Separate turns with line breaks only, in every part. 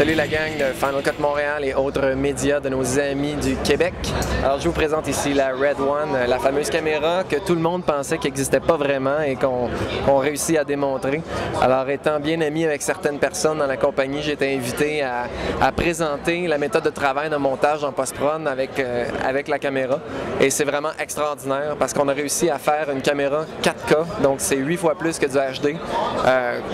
Salut la gang de Final Cut Montréal et autres médias de nos amis du Québec. Alors je vous présente ici la Red One, la fameuse caméra que tout le monde pensait qu'elle n'existait pas vraiment et qu'on réussit à démontrer. Alors étant bien ami avec certaines personnes dans la compagnie, j'ai été invité à présenter la méthode de travail de montage en post-prod avec la caméra. Et c'est vraiment extraordinaire parce qu'on a réussi à faire une caméra 4K, donc c'est 8 fois plus que du HD.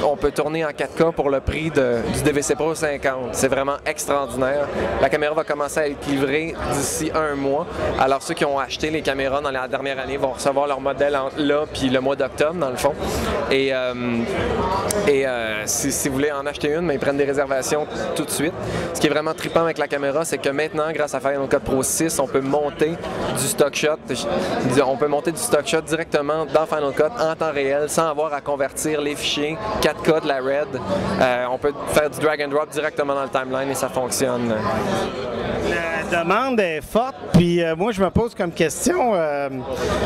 On peut tourner en 4K pour le prix du DVC Pro 50. C'est vraiment extraordinaire. La caméra va commencer à être livrée d'ici un mois. Alors ceux qui ont acheté les caméras dans la dernière année vont recevoir leur modèle là puis le mois d'octobre dans le fond. Et si vous voulez en acheter une, mais ils prennent des réservations tout de suite. Ce qui est vraiment trippant avec la caméra, c'est que maintenant, grâce à Final Cut Pro 6, on peut monter du stock shot. On peut monter du stock shot directement dans Final Cut en temps réel sans avoir à convertir les fichiers 4K de la Red. On peut faire du drag and drop directement dans le timeline et ça fonctionne.
La demande est forte, puis moi je me pose comme question,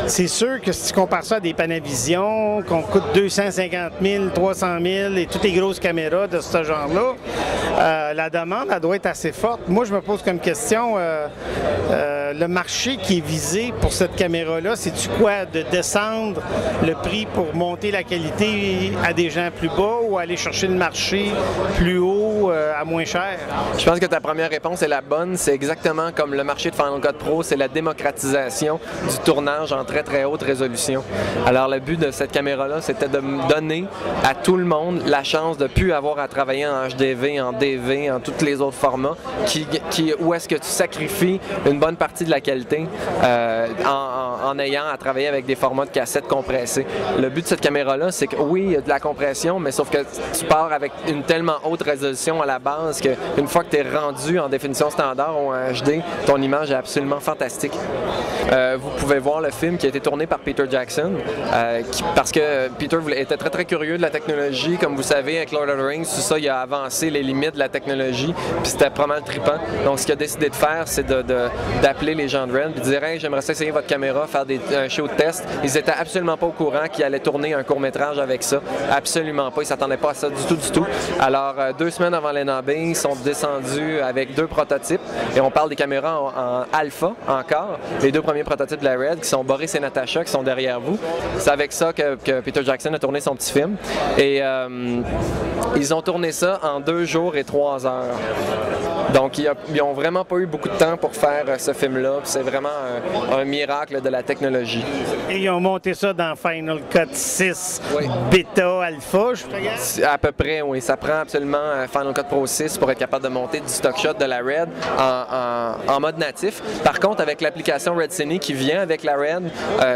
c'est sûr que si tu compares ça à des Panavision, qu'on coûte 250 000, 300 000 et toutes les grosses caméras de ce genre-là, la demande elle doit être assez forte. Moi je me pose comme question, le marché qui est visé pour cette caméra-là, c'est-tu quoi? De descendre le prix pour monter la qualité à des gens plus bas ou aller chercher le marché plus haut à moins cher?
Je pense que ta première réponse est la bonne. C'est exactement comme le marché de Final Cut Pro, c'est la démocratisation du tournage en très très haute résolution. Alors le but de cette caméra-là, c'était de donner à tout le monde la chance de ne plus avoir à travailler en HDV, en DV, en tous les autres formats, où est-ce que tu sacrifies une bonne partie de la qualité en ayant à travailler avec des formats de cassette compressés. Le but de cette caméra-là, c'est que oui, il y a de la compression, mais sauf que tu pars avec une tellement haute résolution à la base qu'une fois que tu es rendu en définition standard ou en HD, ton image est absolument fantastique. Vous pouvez voir le film qui a été tourné par Peter Jackson, parce que Peter était très très curieux de la technologie. Comme vous savez, avec Lord of the Rings, tout ça, il a avancé les limites de la technologie, puis c'était pas mal trippant. Donc ce qu'il a décidé de faire, c'est d'appeler les gens de Red et de dire hey, j'aimerais essayer votre caméra, faire un show de test. Ils étaient absolument pas au courant qu'ils allaient tourner un court-métrage avec ça. Absolument pas. Ils s'attendaient pas à ça du tout. Alors 2 semaines avant l'NAB, ils sont descendus avec 2 prototypes et on parle des caméras en alpha encore. Les 2 premiers prototypes de la Red qui sont Boris et Natasha qui sont derrière vous. C'est avec ça que Peter Jackson a tourné son petit film. Et ils ont tourné ça en 2 jours et 3 heures. Donc, ils n'ont vraiment pas eu beaucoup de temps pour faire ce film-là. C'est vraiment un miracle de la technologie.
Et ils ont monté ça dans Final Cut 6 oui. Beta, Alpha, je regarde?
À peu près, oui. Ça prend absolument Final Cut Pro 6 pour être capable de monter du stock shot de la Red en mode natif. Par contre, avec l'application Red Cine qui vient avec la Red,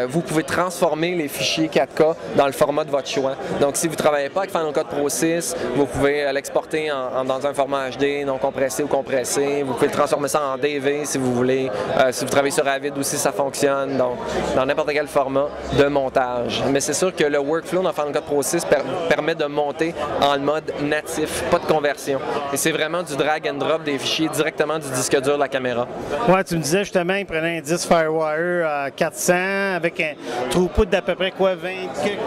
vous pouvez transformer les fichiers 4K dans le format de votre choix. Donc, si vous ne travaillez pas avec Final Cut Pro 6, vous pouvez l'exporter dans un format HD, non compressé ou compressé. Vous pouvez transformer ça en DV si vous voulez. Si vous travaillez sur Avid aussi, ça fonctionne. Donc, dans n'importe quel format de montage. Mais c'est sûr que le workflow dans Final Cut Pro 6 permet de monter en mode natif, pas de conversion. Et c'est vraiment du drag and drop des fichiers directement du disque dur de la caméra.
Ouais, tu me disais justement, il prenait un disque Firewire à 400 avec un throughput d'à peu près quoi, 20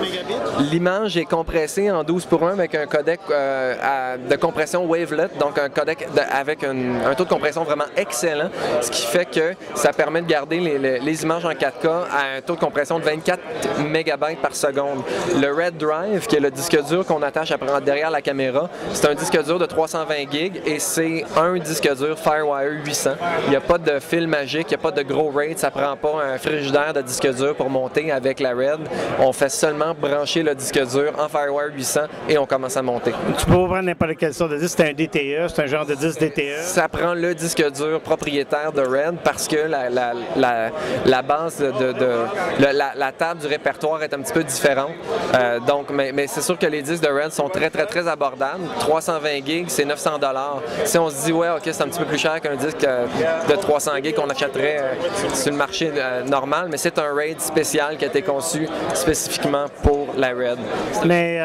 mégabits?
L'image est compressée en 12:1 avec un codec de compression wavelet, donc un codec avec un taux de compression vraiment excellent, ce qui fait que ça permet de garder les images en 4K à un taux de compression de 24 MB par seconde. Le Red Drive, qui est le disque dur qu'on attache derrière la caméra, c'est un disque dur de 320 GB et c'est un disque dur Firewire 800. Il n'y a pas de fil magique, il n'y a pas de gros RAID, ça prend pas un frigidaire de disque dur pour monter avec la Red. On fait seulement brancher le disque dur en Firewire 800 et on commence à monter.
Tu peux pas prendre n'importe quelle sorte de disque, c'est un DTE, c'est un genre de disque DTE.
Ça prend le disque dur propriétaire de Red parce que la base la table du répertoire est un petit peu différente. Mais c'est sûr que les disques de Red sont très très très abordables. 320 GB, c'est 900 $. Si on se dit ouais, ok, c'est un petit peu plus cher qu'un disque de 300 GB qu'on achèterait sur le marché normal, mais c'est un RAID spécial qui a été conçu spécifiquement pour la Red.
Mais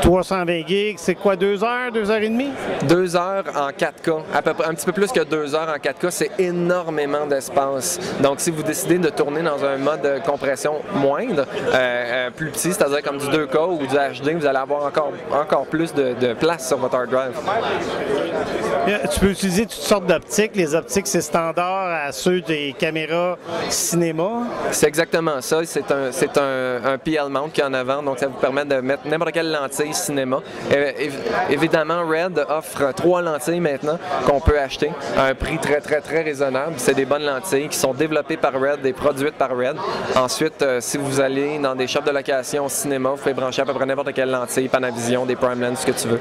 320 gigs, c'est quoi, 2 heures, 2 heures et demie?
2 heures en 4K, à peu près, un petit peu plus que 2 heures en 4K, c'est énormément d'espace. Donc si vous décidez de tourner dans un mode de compression moindre, plus petit, c'est-à-dire comme du 2K ou du HD, vous allez avoir encore plus de place sur votre hard drive.
Tu peux utiliser toutes sortes d'optiques. Les optiques, c'est standard à ceux des caméras cinéma.
C'est exactement ça. C'est un PL mount qu'il y a en avant, donc ça vous permet de mettre n'importe quelle lentille cinéma. Évidemment, Red offre 3 lentilles maintenant qu'on peut acheter à un prix très raisonnable. C'est des bonnes lentilles qui sont développées par Red et produites par Red. Ensuite, si vous allez dans des shops de location cinéma, vous pouvez brancher à peu près n'importe quelle lentille, Panavision, des Prime Lens, ce que tu veux.